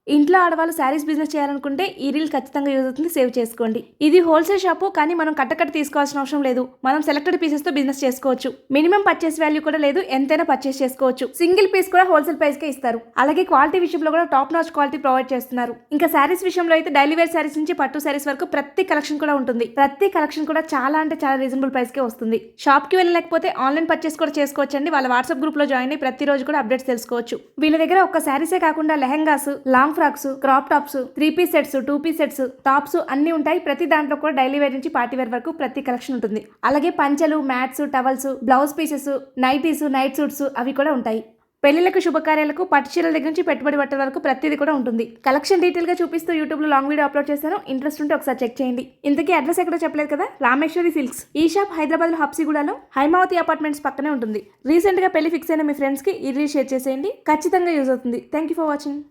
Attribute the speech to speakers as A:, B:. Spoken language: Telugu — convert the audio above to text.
A: ఇంట్లో ఆడవాళ్ళు శారీస్ బిజినెస్ చేయాలనుకుంటే ఈ రీల్ ఖచ్చితంగా యూజ్ అవుతుంది, సేవ్ చేసుకోండి. ఇది హోల్సేల్ షాపు, కానీ మనం కట్టకట్ట తీసుకోవాల్సిన అవసరం లేదు. మనం సెలెక్టెడ్ పీసెస్ తో బిజినెస్ చేసుకోవచ్చు. మినిమం పర్చేస్ వాల్యూ కూడా లేదు, ఎంతైనా పర్చేస్ చేసుకోవచ్చు. సింగిల్ పీస్ కూడా హోల్సేల్ ప్రైస్ కే ఇస్తారు. అలాగే క్వాలిటీ విషయంలో కూడా టాప్ నాచ్ క్వాలిటీ ప్రొవైడ్ చేస్తున్నారు. ఇంకా శారీస్ విషయంలో అయితే డైలీ వేర్ శారీస్ నుంచి పట్టు శారీస్ వరకు ప్రతి కలెక్షన్ కూడా ఉంటుంది. ప్రతి కలెక్షన్ కూడా చాలా అంటే చాలా రీజనబుల్ ప్రైస్ కే వస్తుంది. షాప్ కి వెళ్ళలేకపోతే ఆన్లైన్ పర్చేస్ కూడా చేసుకోవచ్చండి. వాళ్ళ వాట్సాప్ గ్రూప్ లో జాయిన్ అయ్యి ప్రతిరోజు కూడా అప్డేట్స్ తెలుసుకోవచ్చు. వీళ్ళ దగ్గర ఒక్క శారీసే కాకుండా lehengas, long frocks, crop tops, 3 piece sets, 2 piece sets, tops అన్ని ఉంటాయి. ప్రతి దాంట్లో కూడా డైలీ వేర్ నుంచి పార్టీ వేర్ వరకు ప్రతి కలెక్షన్ ఉంటుంది. అలాగే పంచలు, mats, towels, blouse pieces, nighties, night suits అవి కూడా ఉంటాయి. పెళ్లిలకు, శుభకార్యాలకు, పట్టు చీరల దగ్గర నుంచి పెట్టుబడి బట్టల వరకు ప్రతిదీ కూడా ఉంటుంది. కలెక్షన్ డీటెయిల్ గా చూపిస్తూ యూట్యూబ్ లో లాంగ్ వీడియో అప్లోడ్ చేశాను. ఇంట్రెస్ట్ ఉంటే ఒకసారి చెక్ చేయండి. ఇంతకీ అడ్రస్ ఎక్కడో చెప్పలేదు కదా, రామేశ్వరి సిల్క్స్. ఈ షాప్ హైదరాబాద్ లో హబ్సిగూడలో హైమావతి అపార్ట్మెంట్స్ పక్కనే ఉంటుంది. రీసెంట్ గా పెళ్లి ఫిక్స్ అయిన మీ ఫ్రెండ్స్ కి ఈ రీల్ షేర్ చేసేయండి, ఖచ్చితంగా యూజ్ అవుతుంది. Thank you for watching.